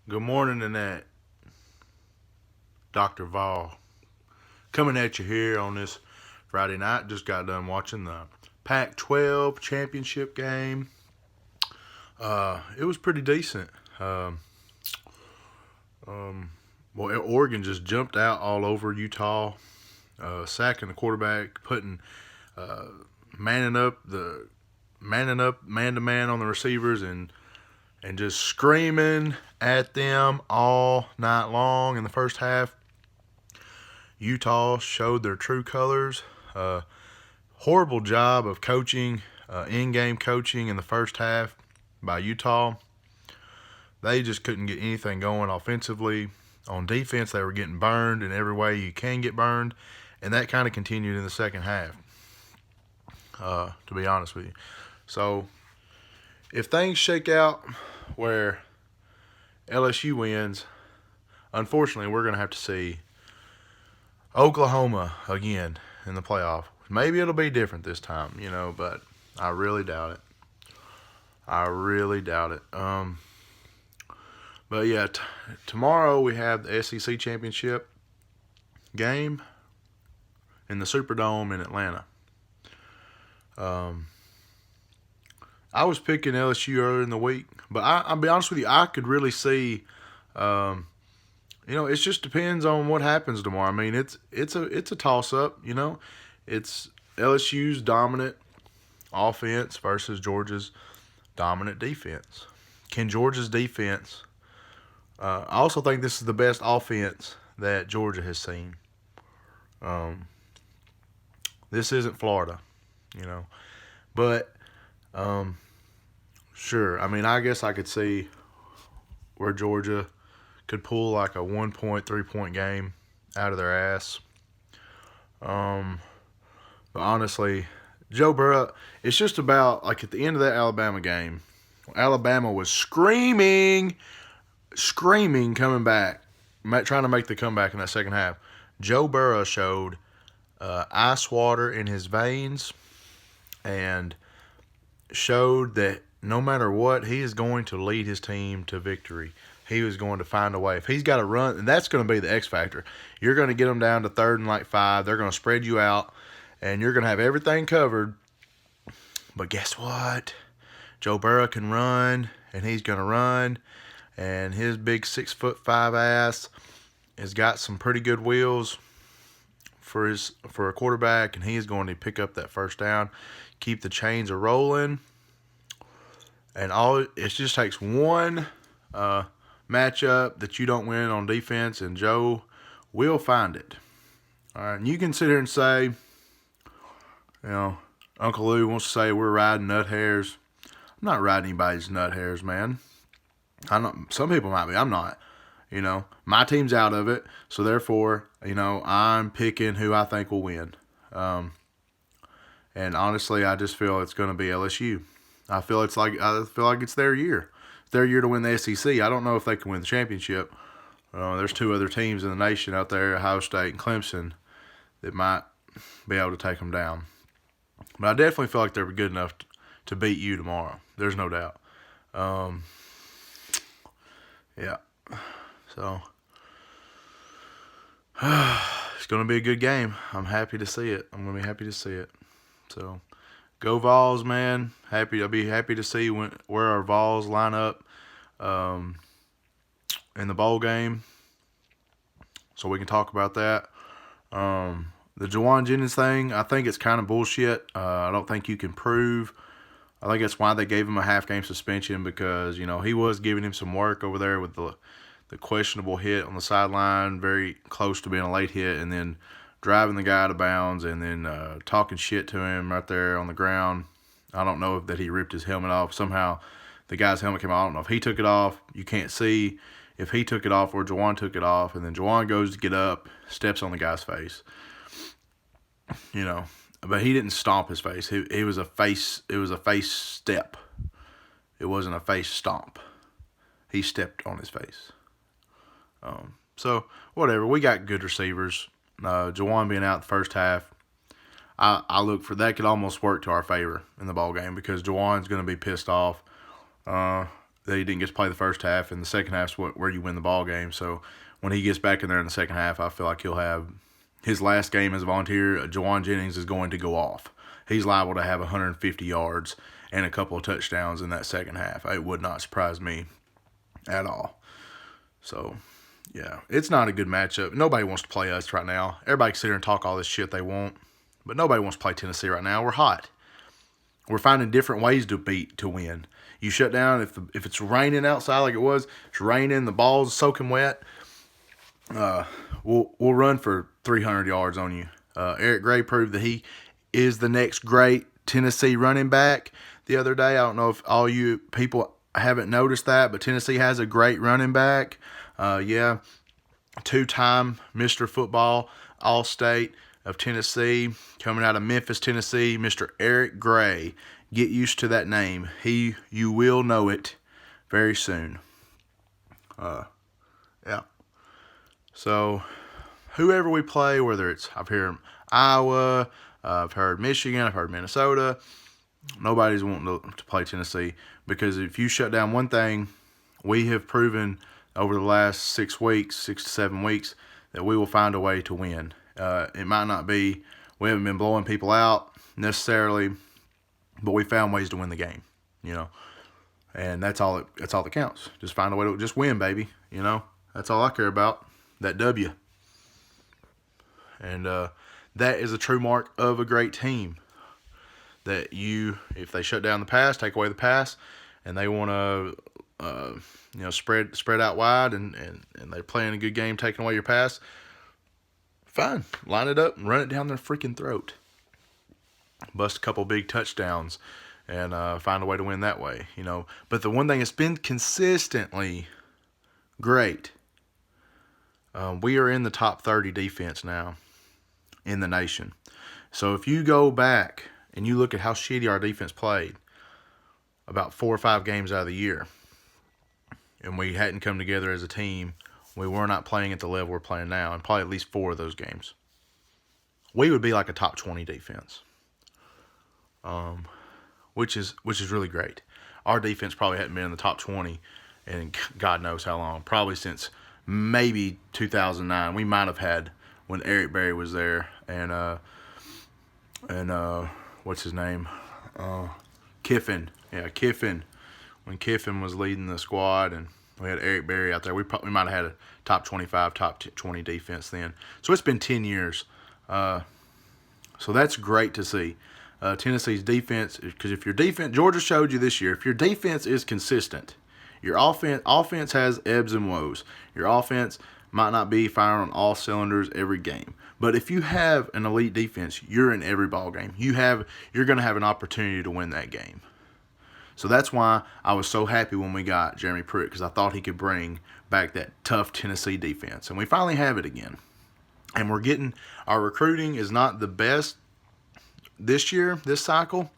Good morning, Annette. Dr. Vol. Coming at you here on this Friday night. Just got done watching the Pac 12 championship game. It was pretty decent. Oregon just jumped out all over Utah, sacking the quarterback, putting manning up man to man on the receivers, and just screaming at them all night long in the first half. Utah showed their true colors. Horrible job of coaching, in-game coaching in the first half by Utah. They just couldn't get anything going offensively. On defense, they were getting burned in every way you can get burned, and that kind of continued in the second half, to be honest with you. So if things shake out where LSU wins, unfortunately, we're going to have to see Oklahoma again in the playoff. Maybe it'll be different this time, but I really doubt it. But yeah, tomorrow we have the SEC championship game in the Superdome in Atlanta. I was picking LSU earlier in the week, but I'll be honest with you, I could really see. It just depends on what happens tomorrow. I mean, it's a toss up. It's LSU's dominant offense versus Georgia's dominant defense. Can Georgia's defense? I also think this is the best offense that Georgia has seen. This isn't Florida, but sure. I mean, I guess I could see where Georgia could pull like a 1 point, 3 point game out of their ass. But honestly, Joe Burrow, it's just about like at the end of that Alabama game, Alabama was screaming coming back, trying to make the comeback in that second half. Joe Burrow showed ice water in his veins and showed that no matter what, he is going to lead his team to victory. He was going to find a way. If he's got to run, and that's going to be the X factor. You're going to get them down to 3rd and like 5. They're going to spread you out, and you're going to have everything covered. But guess what? Joe Burrow can run, and he's going to run, and his big 6'5" ass has got some pretty good wheels for a quarterback, and he is going to pick up that first down, keep the chains a rolling, and it just takes one matchup that you don't win on defense, and Joe will find it. All right, and you can sit here and say, Uncle Lou wants to say we're riding nut hairs. I'm not riding anybody's nut hairs, man. I'm not. Some people might be. I'm not. My team's out of it, so therefore, I'm picking who I think will win. And honestly, I just feel it's going to be LSU. I feel like it's their year. It's their year to win the SEC. I don't know if they can win the championship. There's 2 other teams in the nation out there, Ohio State and Clemson, that might be able to take them down. But I definitely feel like they're good enough to beat you tomorrow. There's no doubt. Yeah. So it's going to be a good game. I'm happy to see it. I'm going to be happy to see it. So go Vols, man. I'll be happy to see where our Vols line up in the bowl game, so we can talk about that. The Juwan Jennings thing, I think it's kind of bullshit. I don't think you can prove. I think that's why they gave him a half-game suspension, because, he was giving him some work over there with the questionable hit on the sideline, very close to being a late hit, and then driving the guy out of bounds, and then talking shit to him right there on the ground. I don't know that he ripped his helmet off. Somehow the guy's helmet came off. I don't know if he took it off. You can't see if he took it off or Juwan took it off, and then Juwan goes to get up, steps on the guy's face. But he didn't stomp his face. It was a face step. It wasn't a face stomp. He stepped on his face. So whatever. We got good receivers. Juwan being out the first half, I look for that could almost work to our favor in the ball game, because Juwan's going to be pissed off. that he didn't get to play the first half, and the second half's where you win the ball game. So when he gets back in there in the second half, I feel like he'll have his last game as a Volunteer. Jawan Jennings is going to go off. He's liable to have 150 yards and a couple of touchdowns in that second half. It would not surprise me at all. So, yeah, it's not a good matchup. Nobody wants to play us right now. Everybody can sit here and talk all this shit they want, but nobody wants to play Tennessee right now. We're hot. We're finding different ways to win. You shut down if it's raining outside like it was. It's raining. The ball's soaking wet. We'll run for 300 yards on you. Eric Gray proved that he is the next great Tennessee running back the other day. I don't know if all you people haven't noticed that, but Tennessee has a great running back. Yeah, two-time Mr. Football All-State of Tennessee, coming out of Memphis, Tennessee, Mr. Eric Gray. Get used to that name. You will know it very soon. Yeah. So, whoever we play, whether it's I've heard Iowa, I've heard Michigan, I've heard Minnesota, nobody's wanting to play Tennessee, because if you shut down one thing, we have proven over the last 6 to 7 weeks, that we will find a way to win. It might not be, we haven't been blowing people out necessarily, but we found ways to win the game, and that's all that counts. Just find a way to just win, baby. That's all I care about. That W. And that is a true mark of a great team. That if they shut down the pass, take away the pass, and they want to, spread out wide, and they're playing a good game, taking away your pass, fine. Line it up and run it down their freaking throat. Bust a couple big touchdowns and find a way to win that way, But the one thing that's been consistently great, we are in the top 30 defense now in the nation. So if you go back and you look at how shitty our defense played about 4 or 5 games out of the year, and we hadn't come together as a team, we were not playing at the level we're playing now, and probably at least 4 of those games, we would be like a top 20 defense, which is really great. Our defense probably hadn't been in the top 20 in God knows how long, probably since maybe 2009. We might have had when Eric Berry was there, and what's his name? Kiffin. Yeah, Kiffin. When Kiffin was leading the squad, and we had Eric Berry out there, we might have had a top 25, top 20 defense then. So it's been 10 years. So that's great to see. Tennessee's defense, because if your defense, Georgia showed you this year, if your defense is consistent, your offense has ebbs and woes. Your offense might not be firing on all cylinders every game, but if you have an elite defense, you're in every ball game. You're going to have an opportunity to win that game. So that's why I was so happy when we got Jeremy Pruitt, because I thought he could bring back that tough Tennessee defense, and we finally have it again. And our recruiting is not the best this year, this cycle,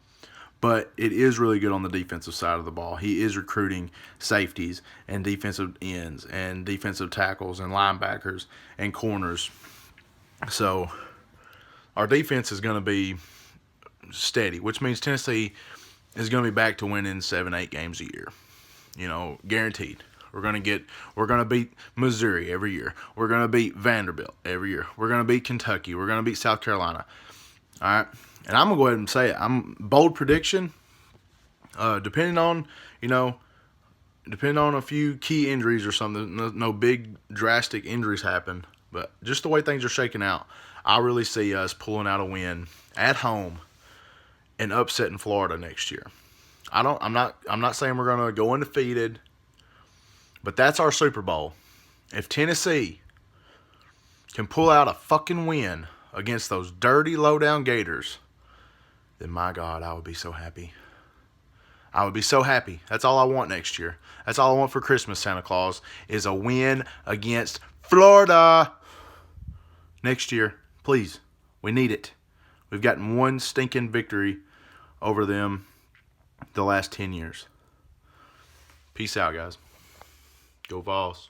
but it is really good on the defensive side of the ball. He is recruiting safeties and defensive ends and defensive tackles and linebackers and corners. So our defense is going to be steady, which means Tennessee is going to be back to winning 7-8 games a year. Guaranteed. We're going to beat Missouri every year. We're going to beat Vanderbilt every year. We're going to beat Kentucky. We're going to beat South Carolina. All right. And I'm going to go ahead and say it. Bold prediction, depending on a few key injuries or something, no big drastic injuries happen, but just the way things are shaking out, I really see us pulling out a win at home and upsetting Florida next year. I'm not saying we're going to go undefeated, but that's our Super Bowl. If Tennessee can pull out a fucking win against those dirty, low-down Gators, then my God, I would be so happy. I would be so happy. That's all I want next year. That's all I want for Christmas, Santa Claus, is a win against Florida next year. Please, we need it. We've gotten one stinking victory over them the last 10 years. Peace out, guys. Go Vols.